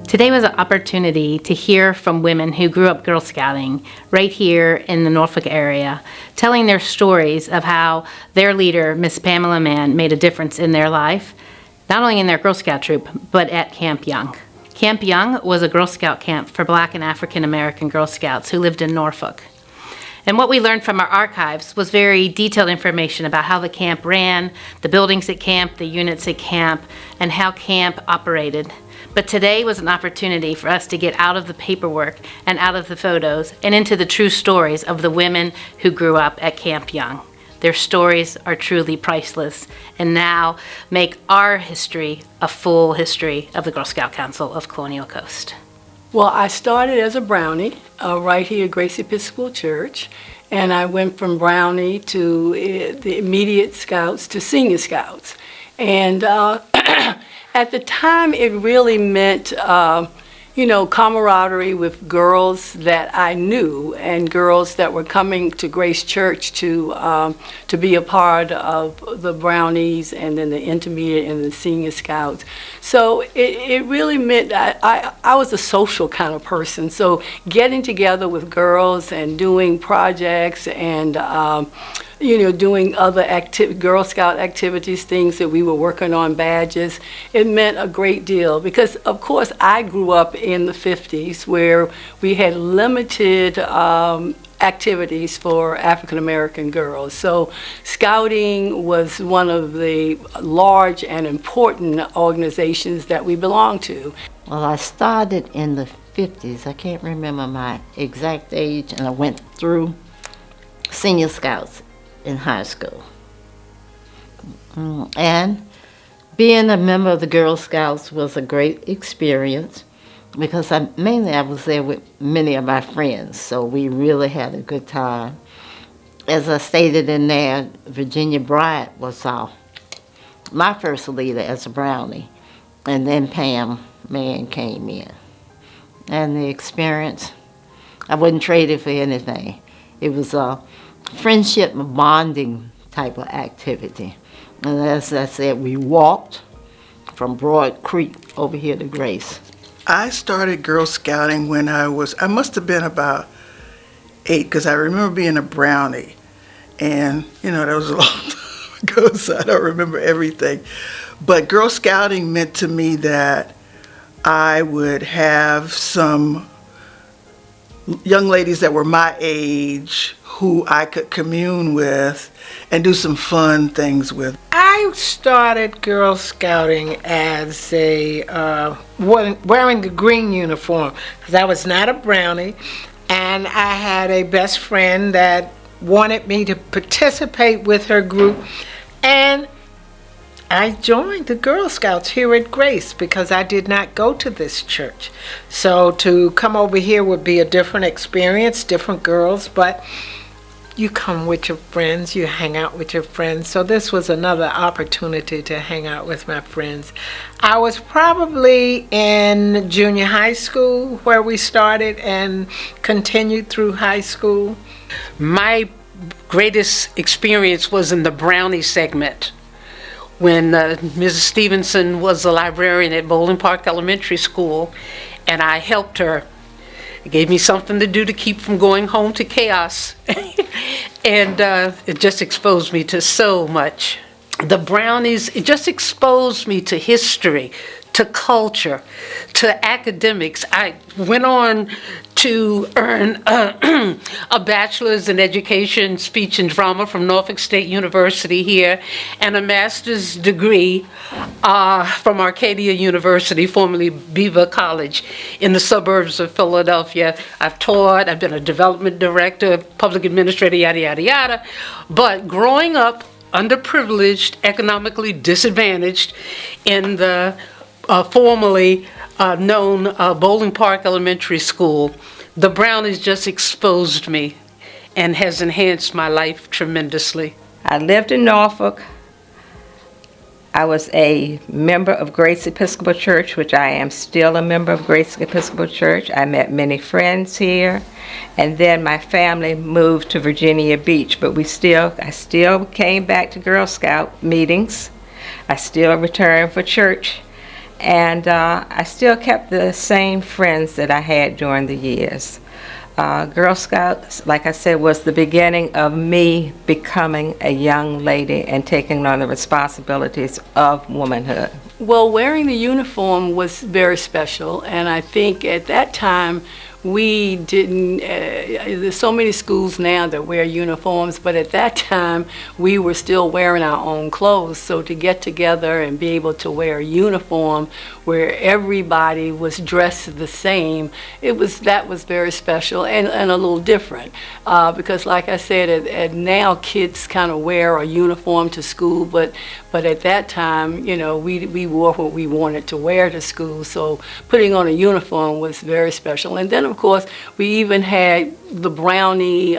Today was an opportunity to hear from women who grew up Girl Scouting right here in the Norfolk area, telling their stories of how their leader, Miss Pamela Mann, made a difference in their life, not only in their Girl Scout troop, but at Camp Young. Camp Young was a Girl Scout camp for Black and African American Girl Scouts who lived in Norfolk. And what we learned from our archives was very detailed information about how the camp ran, the buildings at camp, the units at camp, and how camp operated. But today was an opportunity for us to get out of the paperwork and out of the photos and into the true stories of the women who grew up at Camp Young. Their stories are truly priceless and now make our history a full history of the Girl Scout Council of Colonial Coast. Well, I started as a Brownie right here at Grace Episcopal Church, and I went from Brownie to the immediate Scouts to Senior Scouts. And at the time, it really meant, camaraderie with girls that I knew and girls that were coming to Grace Church to be a part of the Brownies and then the Intermediate and the Senior Scouts. So it really meant I was a social kind of person. So getting together with girls and doing projects and doing other Girl Scout activities, things that we were working on, badges, it meant a great deal because, of course, I grew up in the 50s where we had limited activities for African American girls. So Scouting was one of the large and important organizations that we belonged to. Well, I started in the 50s. I can't remember my exact age, and I went through Senior Scouts in high school. And being a member of the Girl Scouts was a great experience because I was there with many of my friends, so we really had a good time. As I stated in there, Virginia Bryant was my first leader as a Brownie, and then Pam Mann came in. And the experience, I wouldn't trade it for anything. It was a friendship bonding type of activity. And as I said, we walked from Broad Creek over here to Grace. I started Girl Scouting when I must have been about 8, because I remember being a Brownie. And, that was a long time ago, so I don't remember everything. But Girl Scouting meant to me that I would have some young ladies that were my age who I could commune with and do some fun things with. I started Girl Scouting as wearing the green uniform because I was not a Brownie, and I had a best friend that wanted me to participate with her group, and I joined the Girl Scouts here at Grace because I did not go to this church. So to come over here would be a different experience, different girls, but you come with your friends, you hang out with your friends. So this was another opportunity to hang out with my friends. I was probably in junior high school where we started and continued through high school. My greatest experience was in the Brownie segment, when Mrs. Stevenson was the librarian at Bowling Park Elementary School, and I helped her. It gave me something to do to keep from going home to chaos. And it just exposed me to so much. The Brownies, it just exposed me to history, to culture, to academics. I went on to earn a bachelor's in education, speech and drama from Norfolk State University here, and a master's degree from Arcadia University, formerly Beaver College, in the suburbs of Philadelphia. I've taught, I've been a development director, public administrator, yada, yada, yada. But growing up underprivileged, economically disadvantaged in the formerly known Bowling Park Elementary School, the Brownies just exposed me and has enhanced my life tremendously. I lived in Norfolk. I was a member of Grace Episcopal Church, which I am still a member of Grace Episcopal Church. I met many friends here, and then my family moved to Virginia Beach, but I still came back to Girl Scout meetings. I still returned for church, And I still kept the same friends that I had during the years. Girl Scouts, like I said, was the beginning of me becoming a young lady and taking on the responsibilities of womanhood. Well, wearing the uniform was very special, and I think at that time we didn't, there's so many schools now that wear uniforms, but at that time we were still wearing our own clothes. So to get together and be able to wear a uniform where everybody was dressed the same, that was very special and a little different. Because like I said, now kids kind of wear a uniform to school, but at that time, you know, we wore what we wanted to wear to school. So putting on a uniform was very special. And then, of course, we even had the Brownie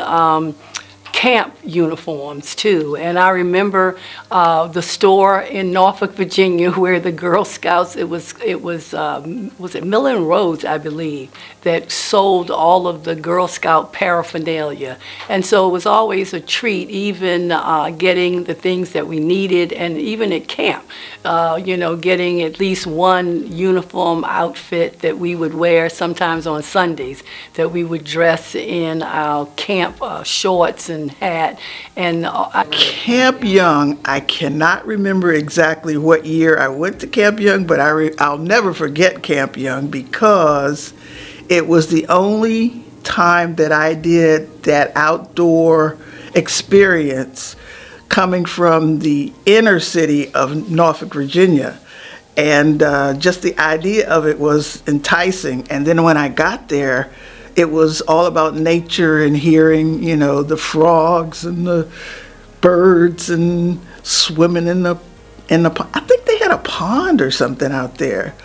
camp uniforms too. And I remember the store in Norfolk, Virginia, where the Girl Scouts, was it Millen Rhodes, I believe, that sold all of the Girl Scout paraphernalia. And so it was always a treat, even getting the things that we needed, and even at camp, you know, getting at least one uniform outfit that we would wear sometimes on Sundays, that we would dress in our camp shorts and hat. And Camp Young, I cannot remember exactly what year I went to Camp Young, but I'll never forget Camp Young because it was the only time that I did that outdoor experience coming from the inner city of Norfolk, Virginia. And just the idea of it was enticing. And then when I got there, it was all about nature and hearing, you know, the frogs and the birds and swimming in the I think they had a pond or something out there.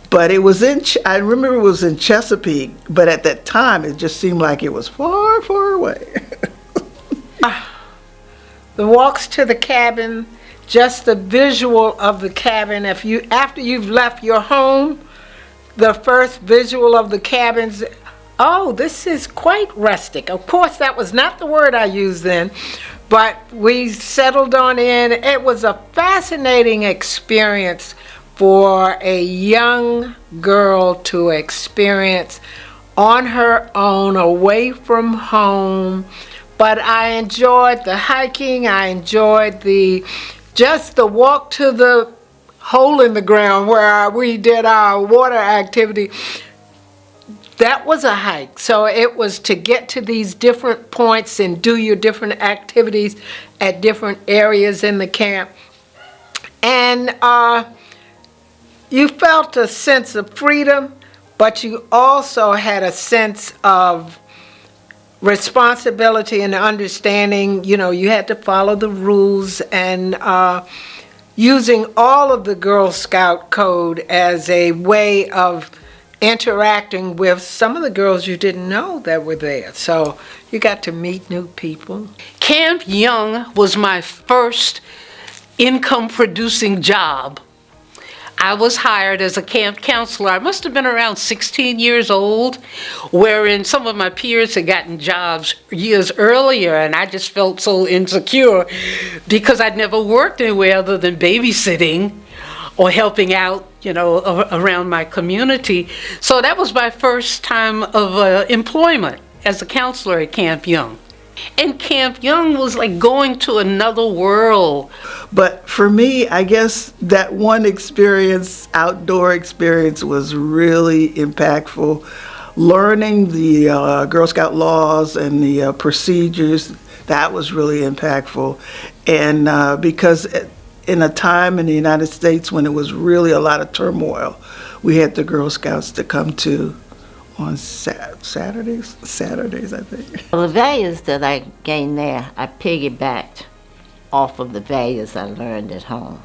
But it was I remember it was in Chesapeake, but at that time it just seemed like it was far, far away. The walks to the cabin, just the visual of the cabin. After you've left your home, the first visual of the cabins, oh, this is quite rustic. Of course, that was not the word I used then, but we settled on in. It was a fascinating experience for a young girl to experience on her own, away from home. But I enjoyed the hiking. I enjoyed just the walk to the hole in the ground where we did our water activity. That was a hike. So it was to get to these different points and do your different activities at different areas in the camp. And you felt a sense of freedom, but you also had a sense of responsibility and understanding. You know, you had to follow the rules, and using all of the Girl Scout code as a way of interacting with some of the girls you didn't know that were there. So you got to meet new people. Camp Young was my first income-producing job. I was hired as a camp counselor. I must have been around 16 years old, wherein some of my peers had gotten jobs years earlier, and I just felt so insecure because I'd never worked anywhere other than babysitting or helping out, you know, around my community. So that was my first time of employment as a counselor at Camp Young. And Camp Young was like going to another world. But for me, I guess that one experience, outdoor experience, was really impactful. Learning the Girl Scout laws and the procedures, that was really impactful. And because in a time in the United States when it was really a lot of turmoil, we had the Girl Scouts to come to on Saturdays, I think. Well, the values that I gained there, I piggybacked off of the values I learned at home.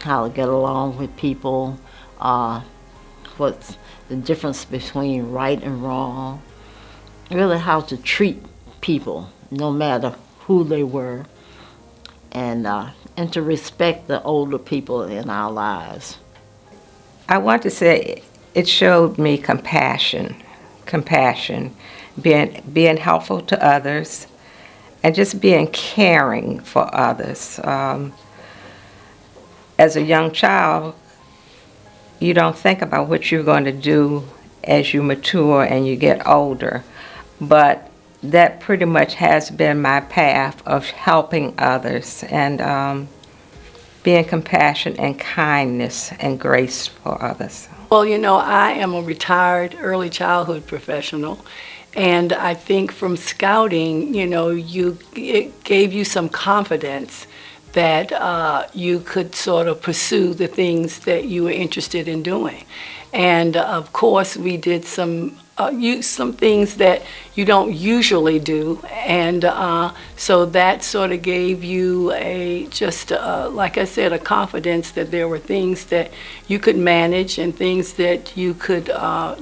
How to get along with people, what's the difference between right and wrong, really how to treat people, no matter who they were, and to respect the older people in our lives. I want to say it showed me compassion, being helpful to others, and just being caring for others. As a young child, you don't think about what you're going to do as you mature and you get older. But that pretty much has been my path of helping others and being compassionate and kindness and grace for others. Well, you know, I am a retired early childhood professional, and I think from scouting, you know, it gave you some confidence that you could sort of pursue the things that you were interested in doing. And of course, we did some things that you don't usually do, and so that sort of gave you like I said, a confidence that there were things that you could manage and things that you could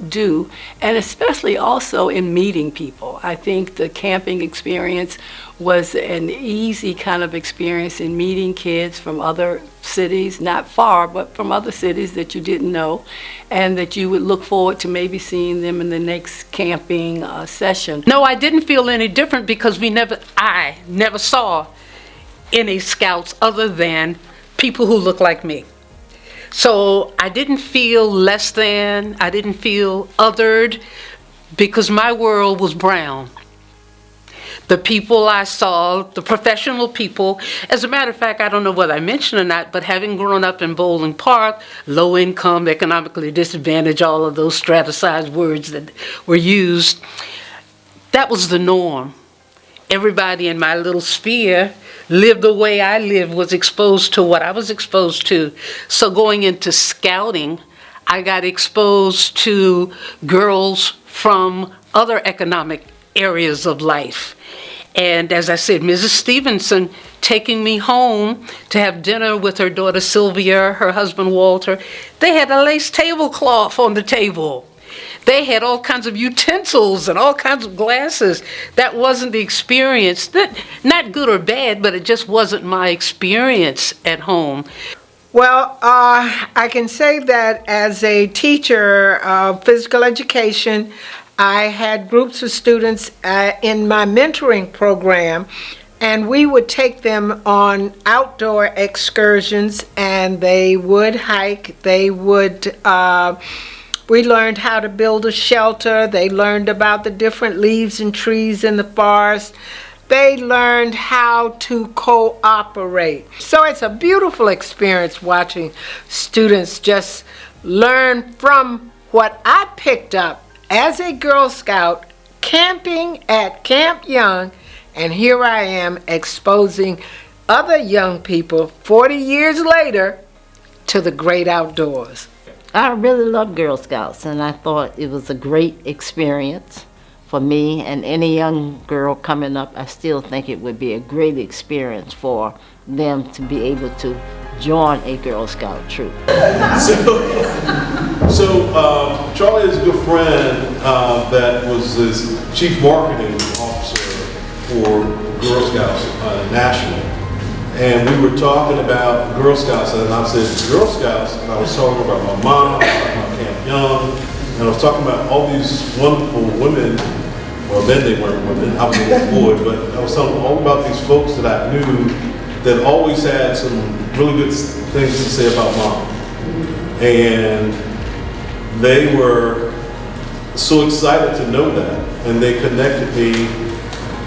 do, and especially also in meeting people. I think the camping experience was an easy kind of experience in meeting kids from other cities, not far, but from other cities that you didn't know, and that you would look forward to maybe seeing them in the next camping session. No, I didn't feel any different because I never saw any scouts other than people who look like me. So I didn't feel less than, I didn't feel othered, because my world was brown. The people I saw, the professional people, as a matter of fact, I don't know whether I mentioned or not, but having grown up in Bowling Park, low income, economically disadvantaged, all of those strategized words that were used, that was the norm. Everybody in my little sphere lived the way I lived, was exposed to what I was exposed to. So going into scouting, I got exposed to girls from other economic areas of life. And as I said, Mrs. Stevenson taking me home to have dinner with her daughter Sylvia, her husband Walter, they had a lace tablecloth on the table. They had all kinds of utensils and all kinds of glasses. That wasn't the experience. Not good or bad, but it just wasn't my experience at home. Well, I can say that as a teacher of physical education, I had groups of students in my mentoring program, and we would take them on outdoor excursions, and they would hike, we learned how to build a shelter, they learned about the different leaves and trees in the forest, they learned how to cooperate. So it's a beautiful experience watching students just learn from what I picked up as a Girl Scout, camping at Camp Young, and here I am exposing other young people 40 years later to the great outdoors. I really love Girl Scouts, and I thought it was a great experience for me and any young girl coming up. I still think it would be a great experience for them to be able to join a Girl Scout troop. So Charlie is a good friend that was his chief marketing officer for Girl Scouts nationally. And we were talking about Girl Scouts, and I said Girl Scouts, and I was talking about my mom, I was talking about Camp Young, and I was talking about all these wonderful women, well then they weren't women, I was a little boy, but I was talking all about these folks that I knew that always had some really good things to say about mom. And they were so excited to know that, and they connected me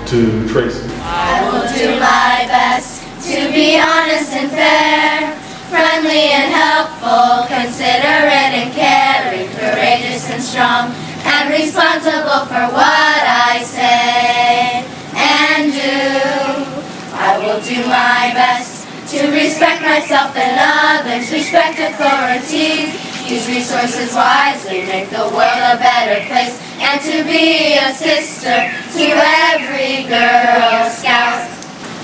to Tracy. I will do my best to be honest and fair, friendly and helpful, considerate and caring, courageous and strong, and responsible for what I say and do. I will do my best to respect myself and others, respect authorities, use resources wisely, make the world a better place, and to be a sister to every Girl Scout.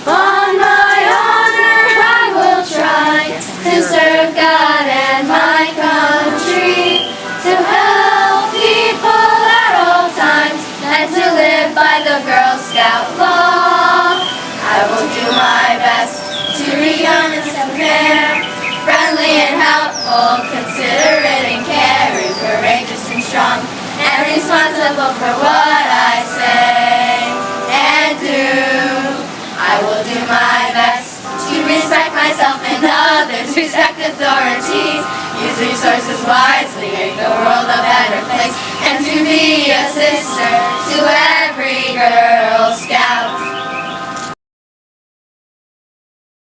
On my honor, I will try to serve God and my country, to help people at all times, and to live by the Girl Scout law. I will do my best to be honest and fair, friendly and helpful, considerate and caring, courageous and strong, and responsible for what I say and do. I will do my best to respect myself and others, respect authorities, use resources wisely, make the world a better place, and to be a sister to every girl.